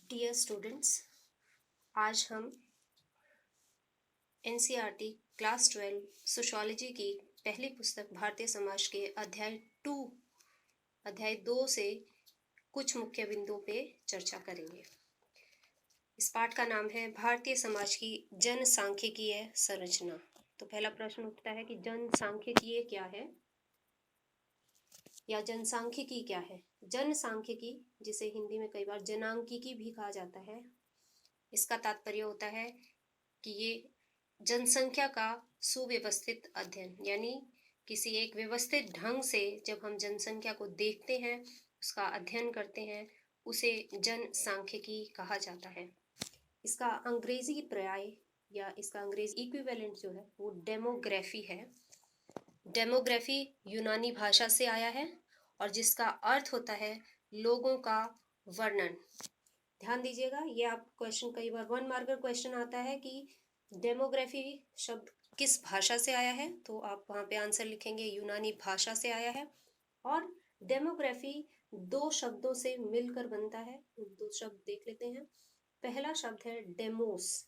Dear students, आज हम NCERT class 12 sociology की पहली पुस्तक भारतीय समाज के अध्याय 2 से कुछ मुख्य बिंदुओं पे चर्चा करेंगे। इस पाठ का नाम है भारतीय समाज की जनसांख्यिकीय संरचना। तो पहला प्रश्न उठता है कि जनसांख्यिकीय क्या है या जनसांख्यिकी क्या है। जनसांख्यिकी, जिसे हिंदी में कई बार जनांकिकी भी कहा जाता है, इसका तात्पर्य होता है कि ये जनसंख्या का सुव्यवस्थित अध्ययन, यानी किसी एक व्यवस्थित ढंग से जब हम जनसंख्या को देखते हैं, उसका अध्ययन करते हैं, उसे जनसांख्यिकी कहा जाता है। इसका अंग्रेजी पर्याय या इसका अंग्रेजी इक्विवेलेंट जो है वो डेमोग्राफी है। डेमोग्राफी यूनानी भाषा से आया है और जिसका अर्थ होता है लोगों का वर्णन। ध्यान दीजिएगा, ये आप क्वेश्चन कई बार 1 मार्कर क्वेश्चन आता है कि डेमोग्राफी शब्द किस भाषा से आया है, तो आप वहाँ पे आंसर लिखेंगे यूनानी भाषा से आया है। और डेमोग्राफी 2 शब्दों से मिलकर बनता है। 2 शब्द देख लेते हैं। पहला शब्द है डेमोस,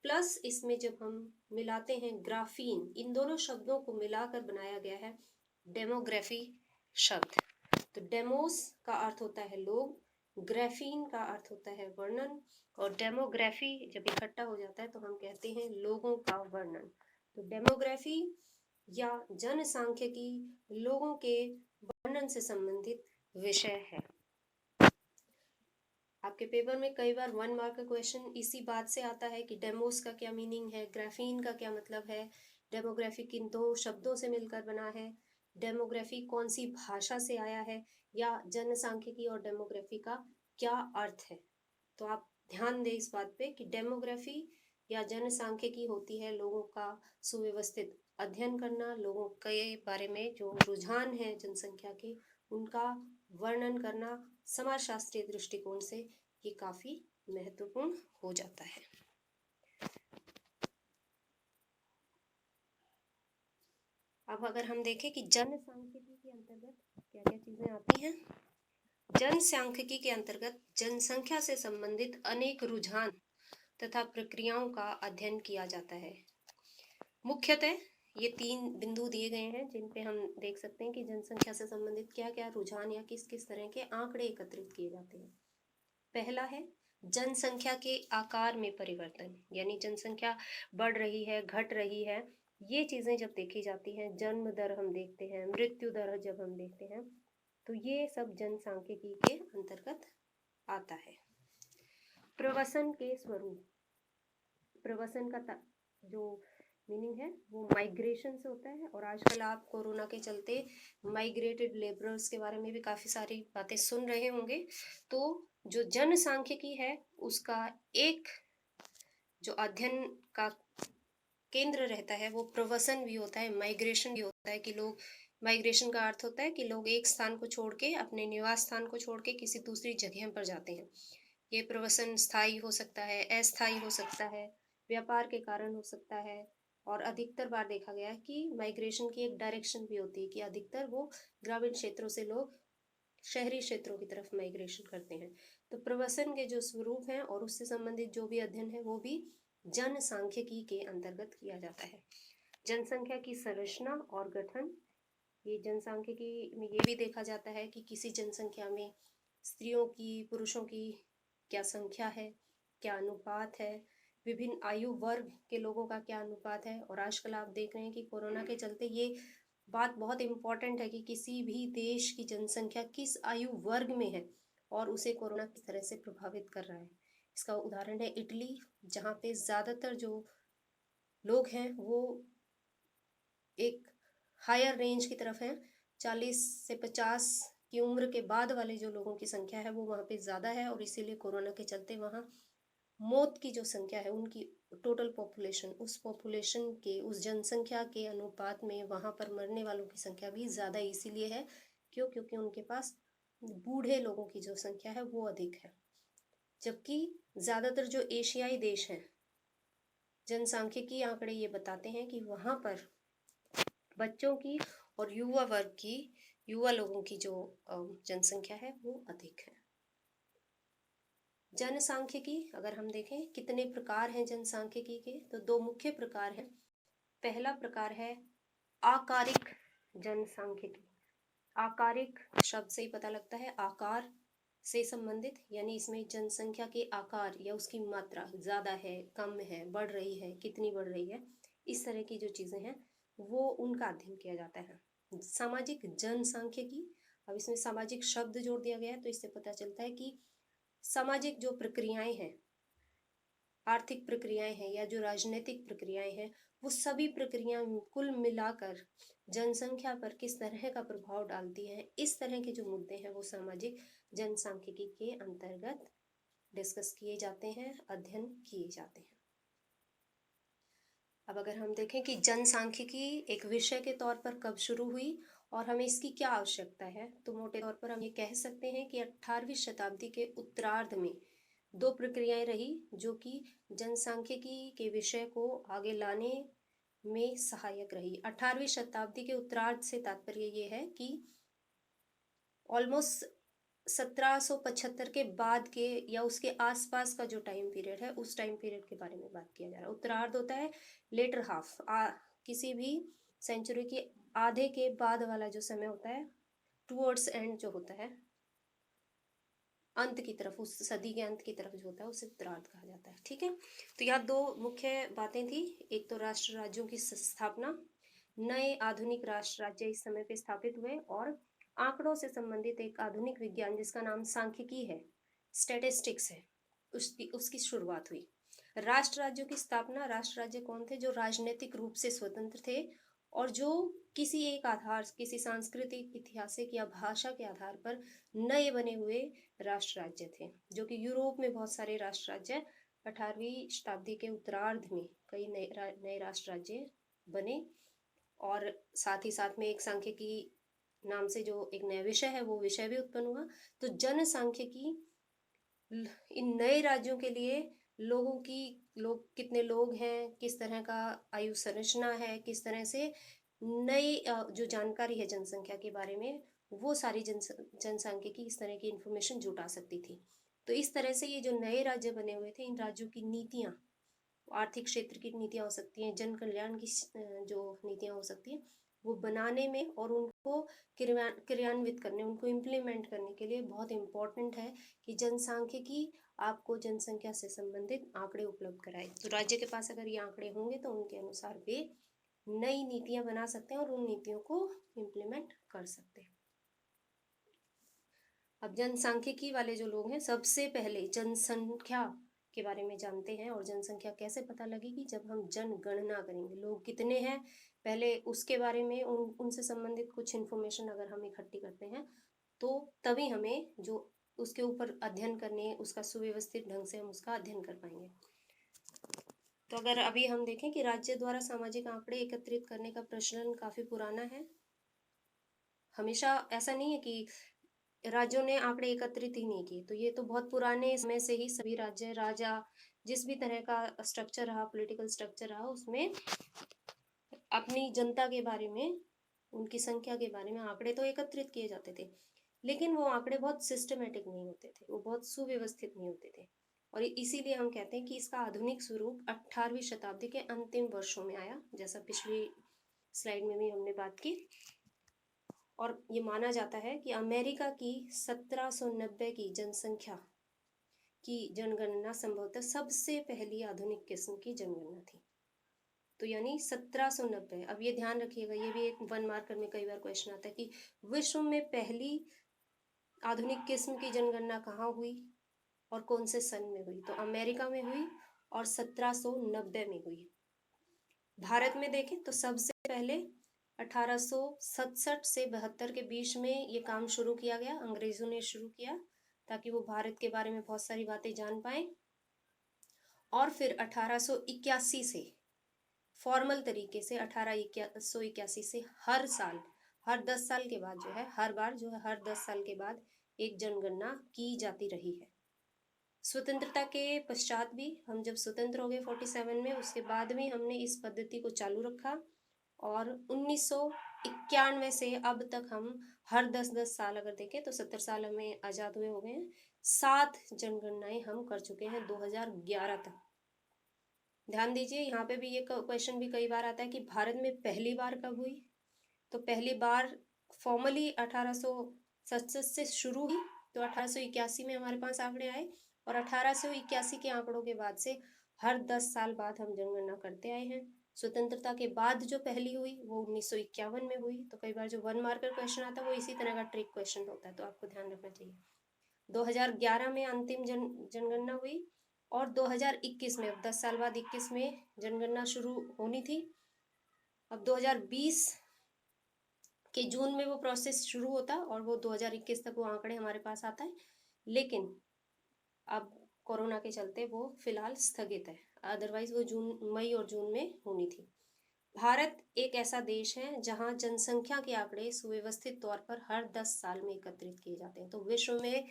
प्लस इसमें जब हम मिलाते हैं ग्राफीन, इन दोनों शब्दों को मिलाकर बनाया गया है डेमोग्राफी शब्द। तो डेमोस का अर्थ होता है लोग, ग्राफीन का अर्थ होता है वर्णन, और डेमोग्राफी जब इकट्ठा हो जाता है तो हम कहते हैं लोगों का वर्णन। तो डेमोग्राफी या जनसांख्यिकी लोगों के वर्णन से संबंधित विषय है। आपके पेपर में कई बार 1 मार्क का क्वेश्चन इसी बात से आता है कि डेमोस का क्या मीनिंग है, ग्राफीन का क्या मतलब है, डेमोग्राफी किन 2 शब्दों से मिलकर बना है, डेमोग्राफी कौन सी भाषा से आया है, या जनसांख्यिकी और डेमोग्राफी का क्या अर्थ है। तो आप ध्यान दें इस बात पे कि डेमोग्राफी या जनसांख्यिकी होती है लोगों का सुव्यवस्थित अध्ययन करना, लोगों के बारे में जो रुझान है जनसंख्या के उनका वर्णन करना। समाजशास्त्रीय दृष्टिकोण से ये काफी महत्वपूर्ण हो जाता है। अब अगर हम देखें कि जनसांख्यिकी के अंतर्गत क्या क्या चीजें आती हैं। जनसांख्यिकी के अंतर्गत जनसंख्या से संबंधित अनेक रुझान तथा प्रक्रियाओं का अध्ययन किया जाता है। मुख्यतः ये 3 बिंदु दिए गए हैं जिन पे हम देख सकते हैं कि जनसंख्या से संबंधित क्या क्या रुझान या किस किस तरह के आंकड़े एकत्रित किए जाते हैं। पहला है जनसंख्या के आकार में परिवर्तन, यानी जनसंख्या बढ़ रही है, घट रही है, ये चीजें जब देखी जाती हैं, जन्म दर हम देखते हैं, मृत्यु दर जब हम देखते हैं, तो ये सब जनसांख्यिकी के अंतर्गत आता है। प्रवसन के स्वरूप, प्रवसन का जो मीनिंग है वो माइग्रेशन से होता है, और आजकल आप कोरोना के चलते माइग्रेटेड लेबरर्स के बारे में भी काफी सारी बातें सुन रहे होंगे। तो जो जनसांख्यिकी है उसका एक जो अध्ययन का केंद्र रहता है वो प्रवसन भी होता है, माइग्रेशन भी होता है कि लोग, माइग्रेशन का अर्थ होता है कि लोग एक स्थान को छोड़ के, अपने निवास स्थान को छोड़ के किसी दूसरी जगह पर जाते हैं। ये प्रवसन स्थायी हो सकता है, अस्थायी हो सकता है, व्यापार के कारण हो सकता है, और अधिकतर बार देखा गया है कि माइग्रेशन की एक डायरेक्शन भी होती है कि अधिकतर वो ग्रामीण क्षेत्रों से लोग शहरी क्षेत्रों की तरफ माइग्रेशन करते हैं। तो प्रवसन के जो स्वरूप हैं और उससे संबंधित जो भी अध्ययन है वो भी जनसांख्यिकी के अंतर्गत किया जाता है। जनसंख्या की संरचना और गठन, ये जनसांख्यिकी में ये भी देखा जाता है कि किसी जनसंख्या में स्त्रियों की, पुरुषों की क्या संख्या है, क्या अनुपात है, विभिन्न आयु वर्ग के लोगों का क्या अनुपात है। और आजकल आप देख रहे हैं कि कोरोना के चलते ये बात बहुत इम्पोर्टेंट है कि किसी भी देश की जनसंख्या किस आयु वर्ग में है और उसे कोरोना किस तरह से प्रभावित कर रहा है। इसका उदाहरण है इटली, जहाँ पे ज़्यादातर जो लोग हैं वो एक हायर रेंज की तरफ है, 40 से 50 की उम्र के बाद वाले जो लोगों की संख्या है वो वहाँ पे ज़्यादा है, और इसीलिए कोरोना के चलते वहाँ मौत की जो संख्या है उनकी टोटल पॉपुलेशन, उस पॉपुलेशन के, उस जनसंख्या के अनुपात में वहाँ पर मरने वालों की संख्या भी ज़्यादा इसीलिए है क्योंकि उनके पास बूढ़े लोगों की जो संख्या है वो अधिक है। जबकि ज़्यादातर जो एशियाई देश हैं, जनसांख्यिकी आंकड़े ये बताते हैं कि वहाँ पर बच्चों की और युवा वर्ग की, युवा लोगों की जो जनसंख्या है वो अधिक है। जनसांख्यिकी अगर हम देखें कितने प्रकार हैं जनसांख्यिकी के, तो दो मुख्य प्रकार हैं। पहला प्रकार है आकारिक जनसांख्यिकी। आकारिक शब्द से ही पता लगता है आकार से संबंधित, यानी इसमें जनसंख्या के आकार या उसकी मात्रा ज़्यादा है, कम है, बढ़ रही है, कितनी बढ़ रही है, इस तरह की जो चीज़ें हैं वो उनका अध्ययन किया जाता है। सामाजिक जनसांख्यिकी, अब इसमें सामाजिक शब्द जोड़ दिया गया है तो इससे पता चलता है कि सामाजिक जो प्रक्रियाएं हैं, आर्थिक प्रक्रियाएं हैं या जो राजनीतिक प्रक्रियाएं हैं, वो सभी प्रक्रियाएं कुल मिलाकर जनसंख्या पर किस तरह का प्रभाव डालती हैं, इस तरह के जो मुद्दे हैं वो सामाजिक जनसांख्यिकी के अंतर्गत डिस्कस किए जाते हैं, अध्ययन किए जाते हैं। अब अगर हम देखें कि जनसांख्यिकी एक विषय के तौर पर कब शुरू हुई और हमें इसकी क्या आवश्यकता है, तो मोटे तौर पर हम ये कह सकते हैं कि 18वीं शताब्दी के उत्तरार्ध में दो प्रक्रियाएं रही जो कि जनसांख्यिकी के विषय को आगे लाने में सहायक रही। 18वीं शताब्दी के उत्तरार्ध से तात्पर्य ये है कि ऑलमोस्ट 1775 के बाद के या उसके आसपास का जो टाइम पीरियड है, उस टाइम पीरियड के बारे में बात किया जा रहा है। उत्तरार्ध होता है लेटर हाफ, किसी भी सेंचुरी के आधे के बाद वाला जो समय होता है, टुवर्ड्स एंड जो होता है, अंत की तरफ, उस सदी के अंत की तरफ जो होता है उसे उत्तरार्ध कहा जाता है। ठीक है, तो यहाँ दो मुख्य बातें थी। एक तो राष्ट्र राज्यों की स्थापना, नए आधुनिक राष्ट्र राज्य इस समय पे स्थापित हुए, और आंकड़ों से संबंधित एक आधुनिक विज्ञान जिसका नाम सांख्यिकी है, स्टैटिस्टिक्स है, उसकी शुरुआत हुई। राष्ट्र राज्यों की स्थापना, राष्ट्र राज्य कौन थे? जो राजनीतिक रूप से स्वतंत्र थे और जो किसी एक आधार, किसी सांस्कृतिक, ऐतिहासिक या भाषा के आधार पर नए बने हुए राष्ट्र राज्य थे, जो कि यूरोप में बहुत सारे राष्ट्र राज्य 18वीं शताब्दी के उत्तरार्ध में कई नए राष्ट्र राज्य बने। और साथ ही साथ में एक सांख्यिकी नाम से जो एक नया विषय है वो विषय भी उत्पन्न हुआ। तो जनसांख्यिकी इन नए राज्यों के लिए लोग कितने लोग हैं, किस तरह का आयु संरचना है, किस तरह से नई जो जानकारी है जनसंख्या के बारे में, वो सारी जनसांख्यिकी इस तरह की इंफॉर्मेशन जुटा सकती थी। तो इस तरह से ये जो नए राज्य बने हुए थे, इन राज्यों की नीतियाँ, आर्थिक क्षेत्र की नीतियाँ हो सकती हैं, जन कल्याण की जो नीतियाँ हो सकती हैं, वो बनाने में और उनको क्रियान्वित करने, उनको इम्प्लीमेंट करने के लिए बहुत इम्पोर्टेंट है कि जनसांख्यिकी आपको जनसंख्या से संबंधित आंकड़े उपलब्ध कराए। तो राज्य के पास अगर ये आंकड़े होंगे तो उनके अनुसार वे नई नीतियां बना सकते हैं और उन नीतियों को इम्प्लीमेंट कर सकते हैं। अब जनसांख्यिकी वाले जो लोग हैं, सबसे पहले जनसंख्या के बारे में जानते हैं। और जनसंख्या कैसे पता लगेगी? जब हम जनगणना करेंगे, लोग कितने हैं पहले उसके बारे में उनसे संबंधित कुछ इन्फॉर्मेशन अगर हम इकट्ठी करते हैं तो तभी हमें जो उसके ऊपर अध्ययन करने, उसका सुव्यवस्थित ढंग से हम उसका अध्ययन कर पाएंगे। तो अगर अभी हम देखें कि राज्य द्वारा सामाजिक आंकड़े एकत्रित करने का प्रचलन काफी पुराना है। हमेशा ऐसा नहीं है कि राज्यों ने आंकड़े एकत्रित ही नहीं किए, तो ये तो बहुत पुराने समय से ही सभी राज्य, राजा, जिस भी तरह का स्ट्रक्चर रहा, पॉलिटिकल स्ट्रक्चर रहा, उसमें अपनी जनता के बारे में, उनकी संख्या के बारे में आंकड़े तो एकत्रित किए जाते थे, लेकिन वो आंकड़े बहुत सिस्टमेटिक नहीं होते थे, वो बहुत सुव्यवस्थित नहीं होते थे। और इसीलिए हम कहते हैं कि इसका आधुनिक स्वरूप 18वीं शताब्दी के अंतिम वर्षों में आया, जैसा पिछली स्लाइड में भी हमने बात की। और ये माना जाता है कि अमेरिका की 1790 की जनसंख्या की जनगणना संभवतः सबसे पहली आधुनिक किस्म की जनगणना थी। तो यानी 1790। अब ये ध्यान रखिएगा, ये भी एक 1 मार्कर में कई बार क्वेश्चन आता है कि विश्व में पहली आधुनिक किस्म की जनगणना कहाँ हुई और कौन से सन में हुई? तो अमेरिका में हुई और 1790 में हुई। भारत में देखें तो सबसे पहले 1867 से 72 के बीच में ये काम शुरू किया गया, अंग्रेजों ने शुरू किया ताकि वो भारत के बारे में बहुत सारी बातें जान पाए। और फिर 1881 से फॉर्मल तरीके से 1881 से हर साल, हर 10 साल के बाद जो है, हर बार जो है हर 10 साल के बाद एक जनगणना की जाती रही है। स्वतंत्रता के पश्चात भी, हम जब स्वतंत्र हो गए 47 में, उसके बाद भी हमने इस पद्धति को चालू रखा। और 1991 से अब तक हम हर 10-10 साल अगर देखें तो 70 साल हमें आज़ाद हुए हो गए हैं, 7 जनगणनाएं हम कर चुके हैं 2011 तक। ध्यान दीजिए, यहाँ पे भी ये क्वेश्चन भी कई बार आता है कि भारत में पहली बार कब हुई। तो पहली बार फॉर्मली 1867 से शुरू हुई, तो 1881 में हमारे पास आंकड़े आए, और 1881 के आंकड़ों के बाद से हर 10 साल बाद हम जनगणना करते आए हैं। स्वतंत्रता के बाद जो पहली हुई वो 1951 में हुई। तो कई बार जो 1 मार्कर क्वेश्चन आता है वो इसी तरह का ट्रिक क्वेश्चन होता है, तो आपको ध्यान रखना चाहिए। 2011 में अंतिम जनगणना हुई, और 2021 में, अब 10 साल बाद 21 में जनगणना शुरू होनी थी। अब 2020 के जून में वो प्रोसेस शुरू होता, और वो 2021 तक वो आंकड़े हमारे पास आता है, लेकिन अब कोरोना के चलते वो फिलहाल स्थगित है, अदरवाइज वो मई और जून में होनी थी। भारत एक ऐसा देश है जहां जनसंख्या के आंकड़े सुव्यवस्थित तौर पर हर 10 साल में एकत्रित किए जाते हैं। तो विश्व में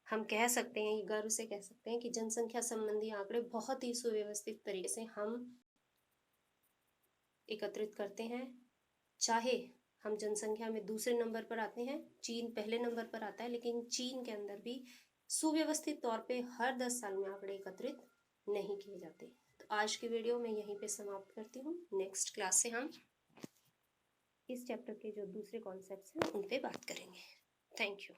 हम कह सकते हैं, गर्व से कह सकते हैं कि जनसंख्या संबंधी आंकड़े बहुत ही सुव्यवस्थित तरीके से हम एकत्रित करते हैं। चाहे हम जनसंख्या में दूसरे नंबर पर आते हैं, चीन पहले नंबर पर आता है, लेकिन चीन के अंदर भी सुव्यवस्थित तौर पे हर 10 साल में आंकड़े एकत्रित नहीं किए जाते। तो आज की वीडियो मैं यहीं पे समाप्त करती हूँ। नेक्स्ट क्लास से हम इस चैप्टर के जो दूसरे कॉन्सेप्ट्स हैं उन पे बात करेंगे। Thank you.